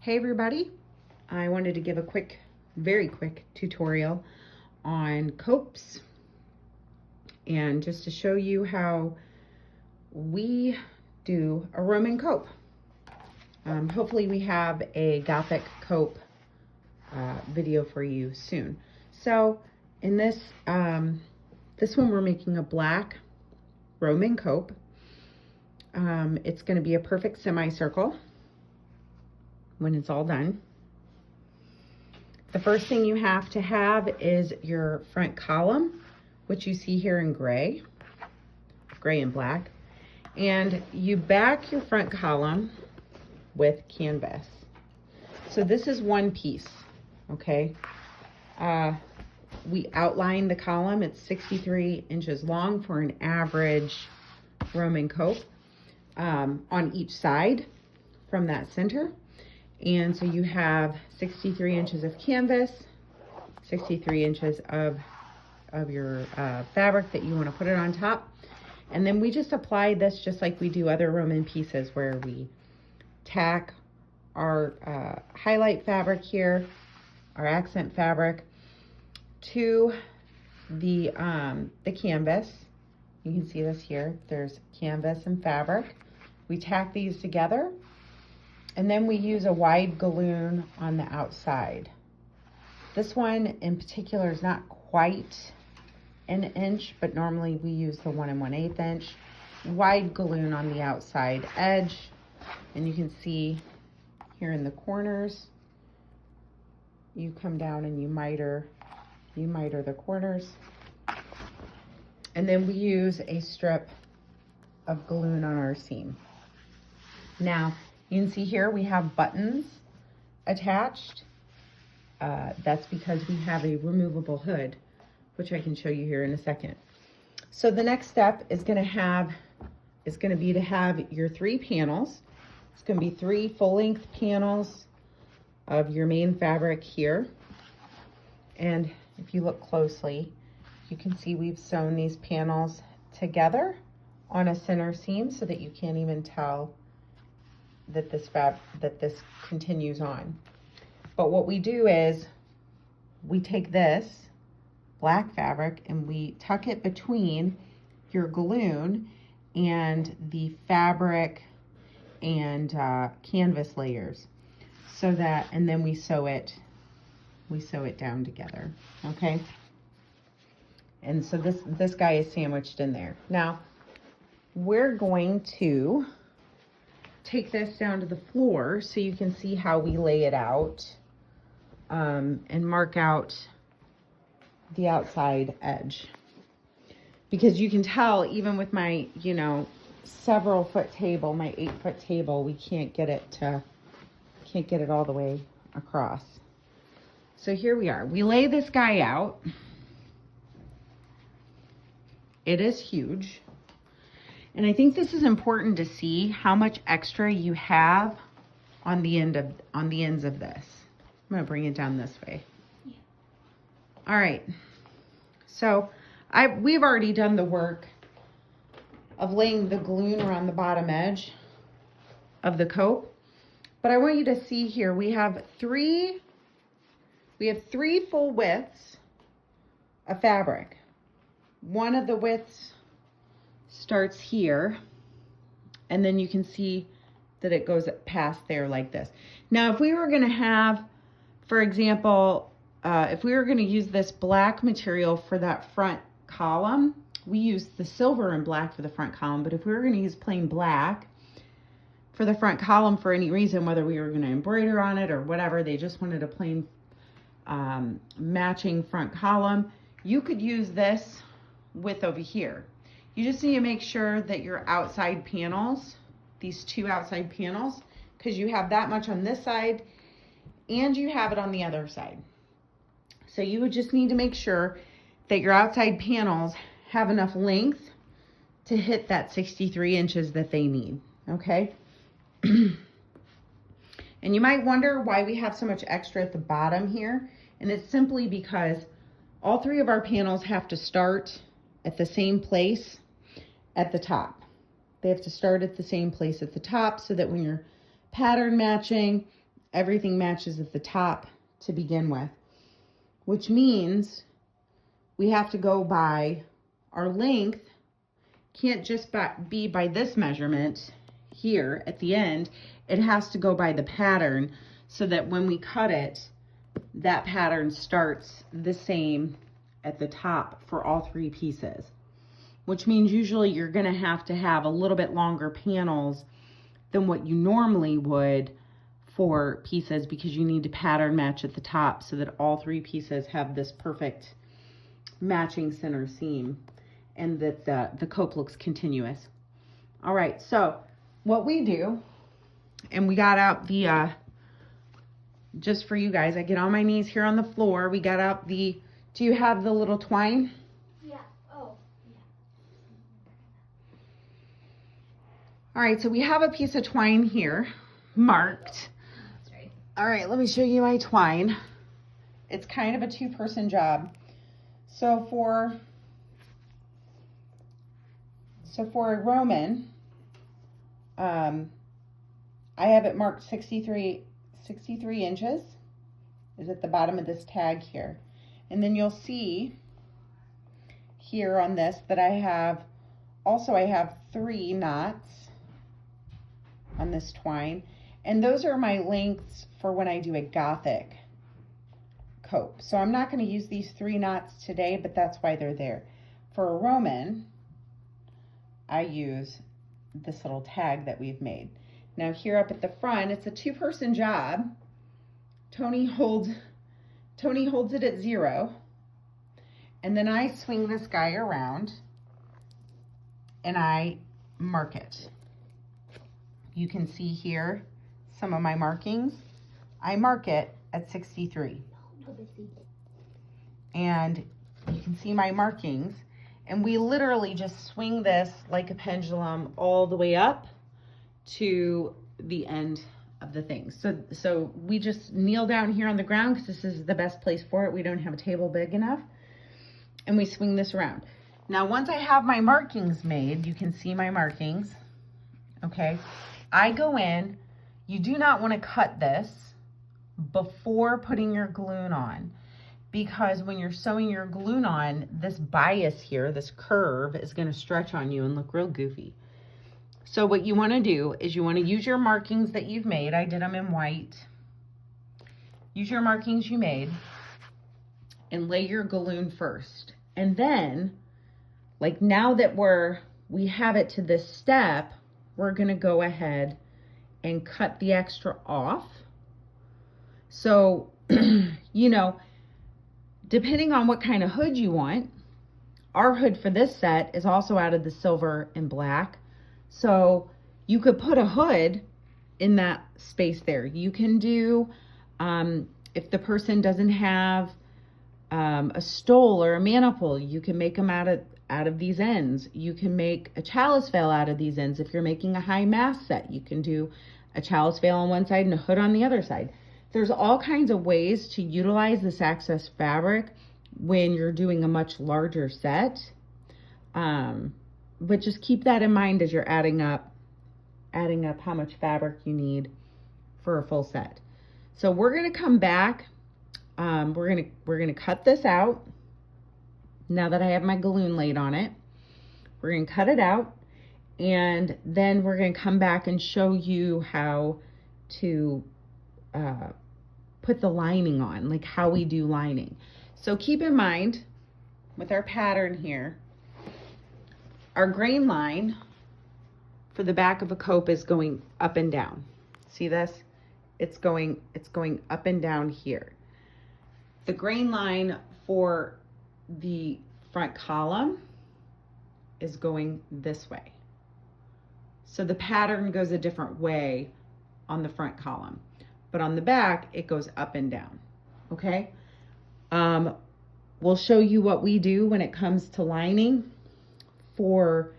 Hey everybody, I wanted to give a quick, very quick tutorial on copes and just to show you how we do a Roman cope. Hopefully we have a Gothic cope video for you soon. So in this, this one we're making a black Roman cope. It's going to be a perfect semicircle when it's all done. The first thing you have to have is your front column, which you see here in gray and black. And you back your front column with canvas. So this is one piece, okay? We outline the column. It's 63 inches long for an average Roman cope on each side from that center. And so you have 63 inches of canvas, 63 inches of your fabric that you want to put it on top. And then we just apply this just like we do other Roman pieces, where we tack our highlight fabric here, our accent fabric, to the canvas. You can see this here. There's canvas and fabric. We tack these together. And then we use a wide galloon on the outside. This one in particular is not quite an inch, but normally we use the 1 1/8 inch wide galloon on the outside edge. And you can see here in the corners, you come down and you miter the corners. And then we use a strip of galloon on our seam. Now, you can see here we have buttons attached. That's because we have a removable hood, which I can show you here in a second. So the next step is going to be to have your 3 panels. It's going to be 3 full-length panels of your main fabric here. And if you look closely, you can see we've sewn these panels together on a center seam so that you can't even tell that this continues on. But what we do is we take this black fabric and we tuck it between your galloon and the fabric and canvas layers, so that, and then we sew it down together, okay? And so this guy is sandwiched in there. Now we're going to take this down to the floor so you can see how we lay it out, and mark out the outside edge, because you can tell even with my several foot table, my 8-foot table, we can't get it all the way across. So here we are. We lay this guy out. It is huge. And I think this is important to see how much extra you have on the ends of this. I'm going to bring it down this way. Yeah. All right. So we've already done the work of laying the galloon around the bottom edge of the cope. But I want you to see here, we have three full widths of fabric. One of the widths starts here, and then you can see that it goes past there like this. Now, if we were going to have, for example, if we were going to use this black material for that front column, we use the silver and black for the front column. But if we were going to use plain black for the front column for any reason, whether we were going to embroider on it or whatever, they just wanted a plain matching front column, you could use this width over here. You just need to make sure that your outside panels, these 2 outside panels, because you have that much on this side and you have it on the other side. So you would just need to make sure that your outside panels have enough length to hit that 63 inches that they need, okay? And you might wonder why we have so much extra at the bottom here. And it's simply because all 3 of our panels have to start at the same place at the top. They have to start at the same place at the top so that when you're pattern matching everything matches at the top to begin with, which means we have to go by our length. Can't just be by this measurement here at the end. It has to go by the pattern so that when we cut it, that pattern starts the same at the top for all 3 pieces, which means usually you're going to have a little bit longer panels than what you normally would for pieces, because you need to pattern match at the top so that all 3 pieces have this perfect matching center seam and that the cope looks continuous. All right, so what we do, and we got out the, just for you guys, I get on my knees here on the floor. We got out the, do you have the little twine? Yeah. Oh, yeah. All right, so we have a piece of twine here marked. That's right. All right, let me show you my twine. It's kind of a 2-person job. So for a Roman, I have it marked 63 inches is at the bottom of this tag here. And then you'll see here on this that I have 3 knots on this twine. And those are my lengths for when I do a Gothic cope. So I'm not going to use these 3 knots today, but that's why they're there. For a Roman, I use this little tag that we've made. Now here up at the front, it's a 2-person job. Tony holds it at 0. And then I swing this guy around and I mark it. You can see here some of my markings. I mark it at 63. And you can see my markings. And we literally just swing this like a pendulum all the way up to the end of the thing. So we just kneel down here on the ground because this is the best place for it. We don't have a table big enough. And we swing this around. Now, once I have my markings made, you can see my markings. Okay. I go in. You do not want to cut this before putting your galloon on, because when you're sewing your galloon on, this bias here, this curve, is going to stretch on you and look real goofy. So what you want to do is you want to use your markings that you've made. I did them in white. Use your markings you made and lay your galloon first. And then, like now that we have it to this step, we're going to go ahead and cut the extra off. So, you know, depending on what kind of hood you want, our hood for this set is also out of the silver and black. So you could put a hood in that space there. You can do, if the person doesn't have a stole or a maniple, you can make them out of these ends. You can make a chalice veil out of these ends. If you're making a high mass set, you can do a chalice veil on one side and a hood on the other side. There's all kinds of ways to utilize this excess fabric when you're doing a much larger set. But just keep that in mind as you're adding up how much fabric you need for a full set. So we're going to come back. We're going to cut this out. Now that I have my galloon laid on it, we're going to cut it out, and then we're going to come back and show you how to put the lining on, like how we do lining. So keep in mind with our pattern here, our grain line for the back of a cope is going up and down. See this? It's going up and down here. The grain line for the front column is going this way. So the pattern goes a different way on the front column, but on the back, it goes up and down, okay? We'll show you what we do when it comes to lining for,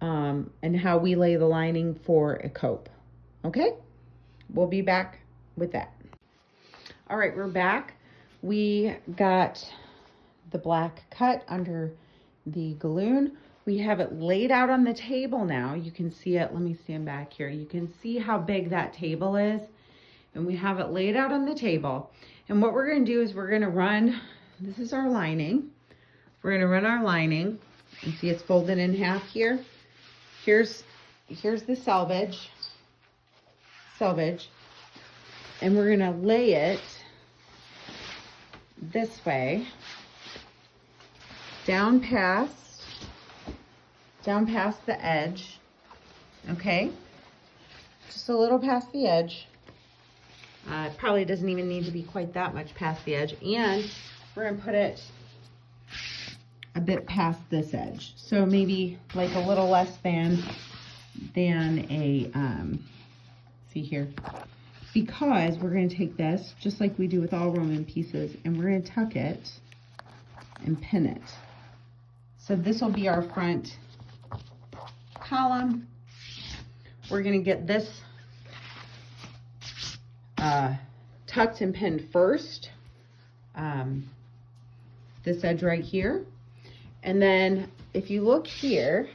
and how we lay the lining for a cope, okay? We'll be back with that. All right, we're back. We got the black cut under the galloon. We have it laid out on the table now. You can see it. Let me stand back here. You can see how big that table is. and we have it laid out on the table. And what we're gonna do is we're gonna run, this is our lining. We're gonna run our lining, and see it's folded in half here. Here's the selvage, and we're gonna lay it this way, down past the edge, okay? Just a little past the edge. It probably doesn't even need to be quite that much past the edge, and we're gonna put it a bit past this edge. So maybe like a little less than a, see here, because we're gonna take this, just like we do with all Roman pieces, and we're gonna tuck it and pin it. So this will be our front column. We're gonna get this tucked and pinned first, this edge right here. And then if you look here,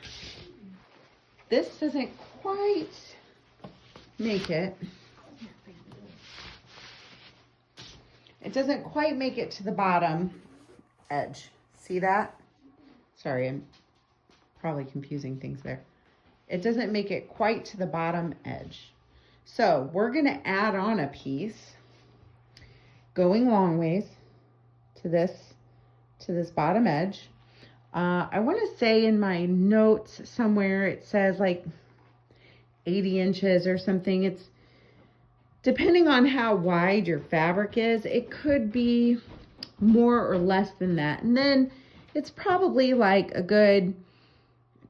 this doesn't quite make it. It doesn't quite make it to the bottom edge. See that? Sorry, I'm probably confusing things there. It doesn't make it quite to the bottom edge. So we're gonna add on a piece going long ways to this bottom edge. I wanna say in my notes somewhere, it says like 80 inches or something. It's depending on how wide your fabric is, it could be more or less than that. And then it's probably like a good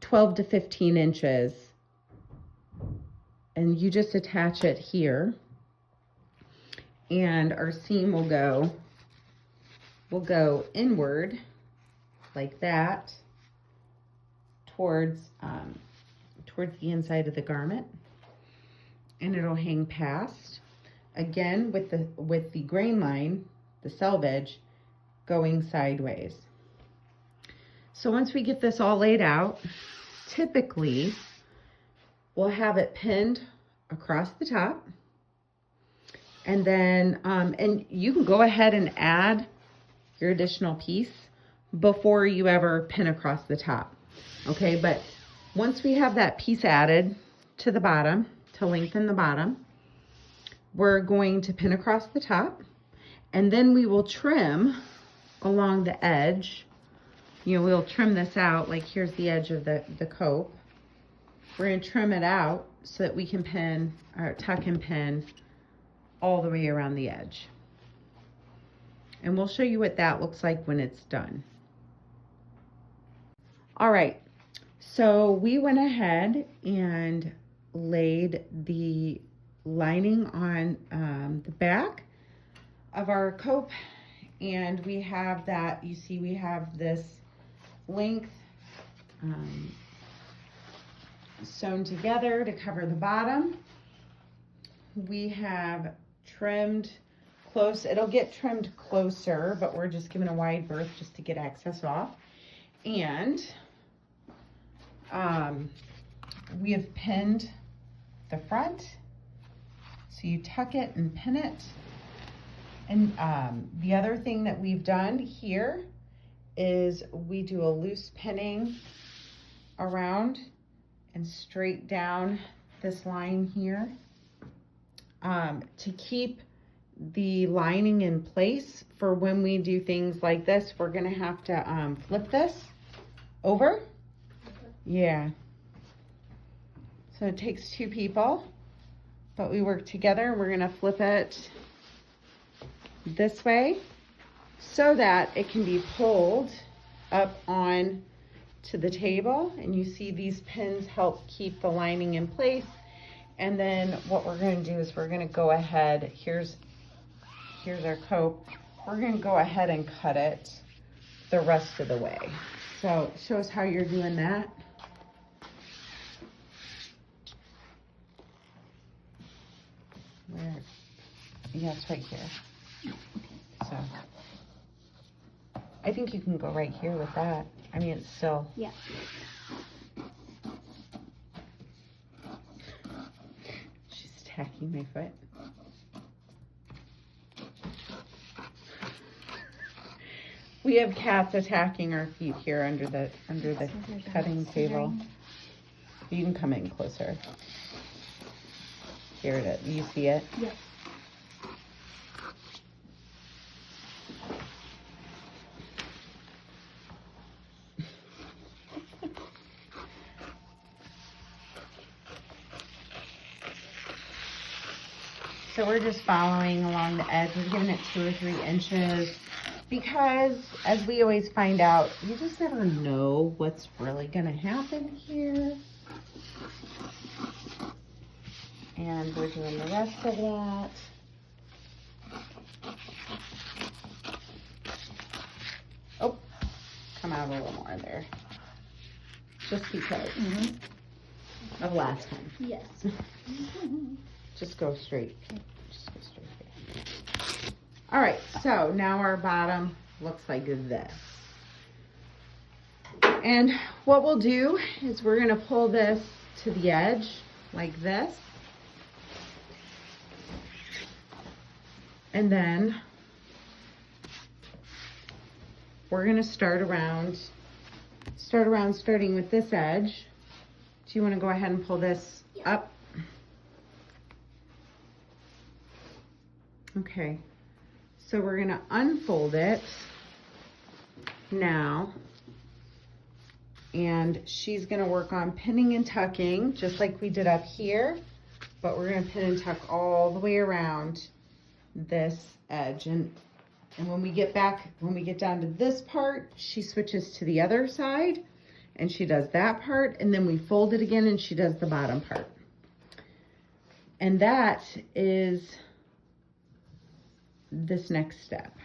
12 to 15 inches. And you just attach it here. And our seam will go inward like that towards the inside of the garment. And it'll hang past. Again, with the grain line, the selvage, going sideways. So once we get this all laid out, typically we'll have it pinned across the top. And then, and you can go ahead and add your additional piece before you ever pin across the top. Okay, but once we have that piece added to the bottom, to lengthen the bottom, we're going to pin across the top, and then we will trim along the edge. You know, we'll trim this out, like here's the edge of the cope. We're gonna trim it out so that we can pin, or tuck and pin all the way around the edge. And we'll show you what that looks like when it's done. All right, so we went ahead and laid the lining on the back of our cope, and we have that, you see we have this length sewn together to cover the bottom. We have trimmed close, it'll get trimmed closer, but we're just giving a wide berth just to get access off. And we have pinned the front, so you tuck it and pin it. And the other thing that we've done here is we do a loose pinning around and straight down this line here to keep the lining in place for when we do things like this. We're gonna have to flip this over. Yeah. So it takes two people, but we work together. We're gonna flip it this way so that it can be pulled up on to the table. And you see these pins help keep the lining in place. And then what we're going to do is we're going to go ahead, here's our cope. We're going to go ahead and cut it the rest of the way. So show us how you're doing that. Where? Yeah, it's right here. So I think you can go right here with that. I mean, it's still. Yeah. She's attacking my foot. We have cats attacking our feet here under the cutting table. You can come in closer. Here it is. You see it? Yep. So we're just following along the edge. We're giving it 2 or 3 inches because, as we always find out, you just never know what's really going to happen here. And we're doing the rest of that. Oh, come out a little more there. Just because of last time. Yes. Just go straight. Just go straight here. All right, so now our bottom looks like this. And what we'll do is we're gonna pull this to the edge like this. And then we're gonna start starting with this edge. Do you wanna go ahead and pull this up? Okay, so we're gonna unfold it now, and she's gonna work on pinning and tucking just like we did up here, but we're gonna pin and tuck all the way around this edge. And when we get down to this part, she switches to the other side and she does that part, and then we fold it again and she does the bottom part. And that is this next step.